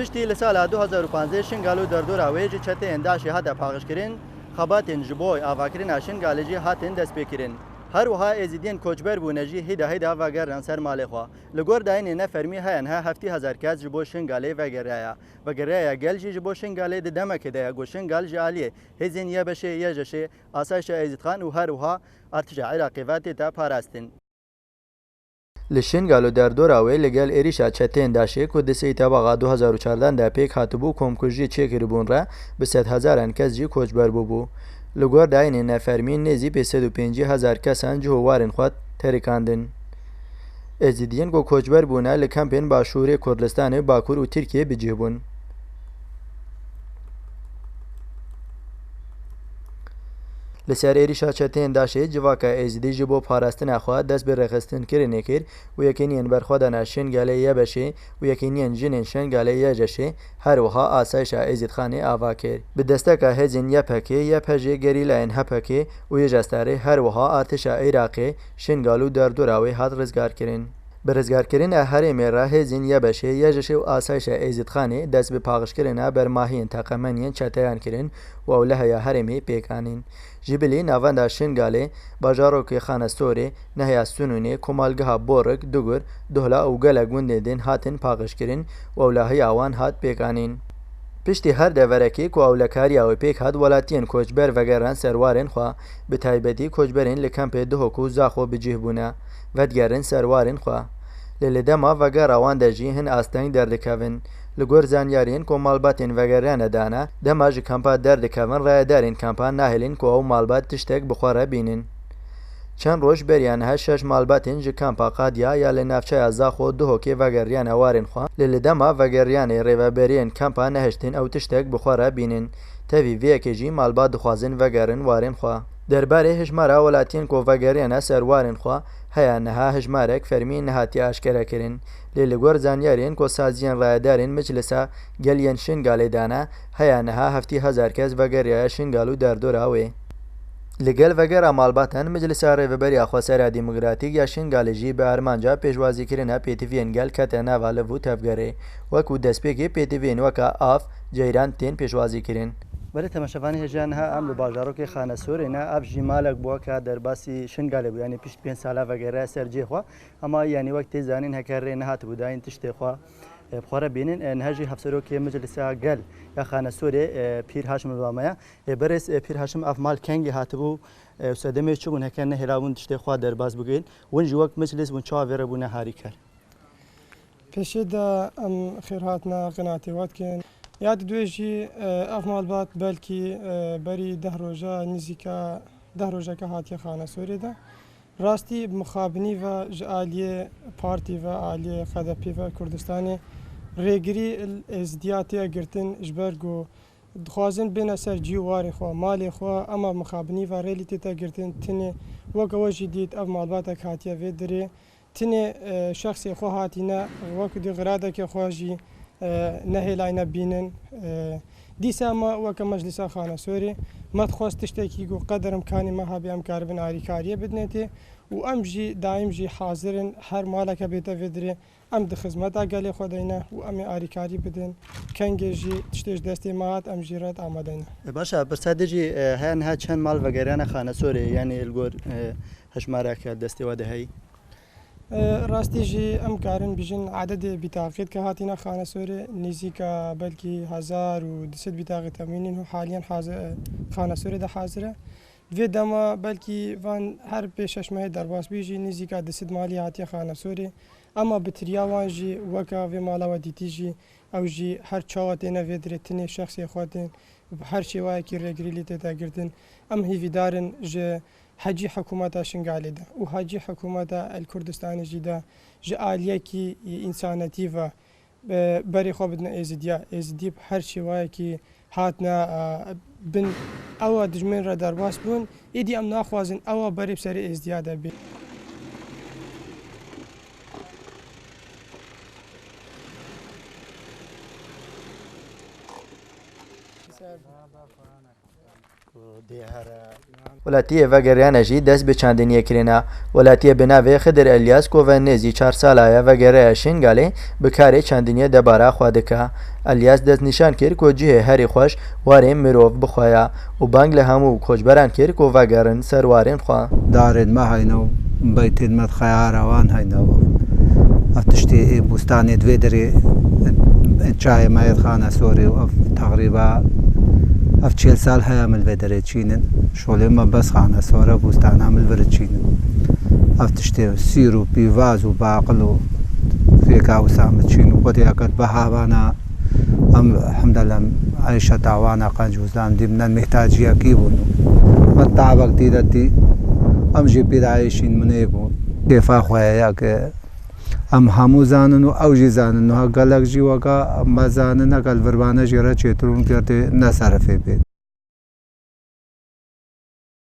پشتی لسالا 2015 شنگالو دردورا ویجی چته انداشی هاتا پاغش کرن خباتین جبوی آواکرین شنگالی جی هاتین دست بکرین هر وها ازیدین کوچبر بونجی هیدا وگران سر مالخوا لگور داین نفرمی هاین ها هفتی هزار کس جبو شنگالی وگرایا گل جبو شنگالی دمک ده گو شنگال جالیه هزین یا بشه یا جشه آسایش ازید خان و هر وها ارتش عراقی واتی تا پاراستین لشنگالو در دوراوی لگل ایریشا چتین داشه که دسته تابقا 2014 دا پیک هاتبو کمکجی چکر بون را به 100,000 کس جی کوچبر بو لگور داین نفرمین نزی به 150,000 کسان جووارن خود ترکاندن ازیدین گو کوچبر بونا لکمپین باشوری کردستان باکور و ترکیه بجیبون لسر ایریشا چتین داشه جواکا ازیدی جبو پاراستن اخوا دست به رخستن کرنه کر و یکینین برخوادن شنگاله یا بشه و یکینین جنین شنگاله یا جشه هر وها آسایش ازید خانه آوا کر به دستکا هزین یا پکه یا پجه گریلاین هپکه و یجستاره هر وها آتش عراقی شنگالو در دوراوی هات رزگار کرن برزگارکردن هر میرا هزین یا بشه یا جشه و آسایش ازید خانه دست به پاغش کردن بر ماهین تقمنین چتیان کردن و اوله یا هرمی پیکانین جبلی نواندا شنگاله باجارو که خانستوری نهیا سنونی کمالگاه بورک دوگر دهلا او گلا گوندین هاتن پاغش کردن و اوله آوان هات پیکانین پشتی هر دورکی که اولکاری او پیک هات ولاتین کوچبر وگران سروارن خوا به تایبتی کوچبرین لکمپ دهکو زاخو بجهبونه ودگرن سروارن خوا للدما وگر آوان دجی هن آستنگ دردکاون لگور زانیارین که مالباتین وگرانه دانا دماج کمپا دردکاون رای دارین کمپا ناهلین که او مالبات تشتک بخواره بینین چند روش بریان هشش مالباتین جی کمپا قادیا یا لنافچه ازاخو دهوکی وگریان وارن خوا للدما وگریان ریوابرین کمپا نهشتین او تشتک بخواره بینین تاوی ویکی جی مالبات دخوازن وگرن وارن خوا درباره هجمارا ولاتین که وگریان سروارن خوا هیانها هجمارک فرمین نهاتی آشکره کرن لگور زانیارین که سازیان رایدارین مجلسا گلین شنگالی دانا هیانها 70,000 کس وگریای شنگالو در دوراوی لگل وگر مالباتن مجلسا ریوبری اخواسر دیموکراتیک یا شنگالی جی به ارمانجا پیشوازی کرنه پیتیوین گل کتنا والو تفگره وکو دسپیکی پیتیوین وکا آف جیران تین پیشوازی کرن برای تماشاوانی هجان ها ام لباجارو که خانه سوری نه اب جمالک بوا که در باسی شنگالی بود یعنی پیش 5 ساله وگره سرجی خوا اما یعنی وقتی زانین هکر نه هات بود این تشت خوا بخوره بینن نهجی حفصرو که مجلس گل یا خانه سوری پیر هاشم الوامیا برس پیر هاشم افمال کنگی هات بو سدمه چون هکر نه هراون تشت خوا در باز بگین ونج وقت مجلس ون چا وره بونه هاری کر پیشدا ام خیراتنا قناعتی وقت کن یاد دویجی افمال بات بلکی بری 10 روزه نزیکا 10 روزه که هاتی خانه سوری ده راستی مخابنی و جالی پارتی و عالی خدپی و کردستانی ریگری ازدیاتی اگرتن جبرگو خوازن بین سر جیواری خو مالی خو اما مخابنی و ریلیتی تا گرتن تنه وگوجی دید افمال بات هاتی ویدری تنه شخصی خو هاتینا وقت دی غراده که خواجی نهیلاینا بینن دیسا ما وک مجلس خانه سوری ما تخواست تشتکی گو قدرم کانی ما هبی ام کاربن آریکاریه بدنتی و ام جی دائم جی حاضرن هر مالک بیتا ودری ام د خدمت اگلی خودینا و ام آریکاری بدن کنگ جی تشتش دستی ماات ام جیرات آمدینا باشا برساده جی هن ها چند مال وگریان خانه سوری یعنی الگور هشماره که دستی واده هی راستی جی ام کارن بیشن عدد بطاقت که هاتینا خانه سوری نزدیک بلکی 1200 بطاقت تامینین و حالیا حاضر خانه سوری ده حاضره و دما بلکی وان هر پیشش ماه درباس بیجی نزدیک 200 مالی هاتی خانه سوری اما بتریا وان جی وکا و مالا و دیتی جی او جی هر چاوت نه ودرتنی شخصی خودن هر چی وای کی رگریلی تا گردن ام هی دارن ج حجی حکومت شنگالی ده و حجی حکومت الکردستان جدا جالیه کی انسانیتی و بری خوب بدنا ازدیب هر چی وای کی هاتنا بن او دجمن را درباس بون ایدی ام ناخوازن او بری بسری ازدیاده بی ولاتیە ڤەگەریانەژی دەست بە چاندنیە کرێنە ولاتیە بناوێ خدر ئەلیاس کۆڤە نێزی 4 ساڵایە ڤەگەرەیە شنگالێ بکارێ چاندنیە دەبارە خوا دکە ئەلیاس دەست نیشان کرد کۆ جihê herî xweş warên mirov bixweya û bang li hemû koçberan kir ku vegerin ser warên xwe darên me hayne û beytên me xeyara wan hayne ev tiştê bûstanê divê derê çayê me yê dixane sorê û ev teqrîba ev 40 sal heye min vê derê çînin şolê me bes xane sor ev bûstana min vir çînin ev tiştê sîr û pîvaz û baqil û fêka wisa min çîn û xwedîya qet bi havana em hemdelem eyşeta wana qenc wizdan dî min mihtaciyekî bûn me tabek dîretî em jî pîdayişîn minê bûn kêfa xwe ye ki em hemû zanin û ew jî zanin gelek jî weka me zanin egal virbane jî re çêtir û girdê neserifê bê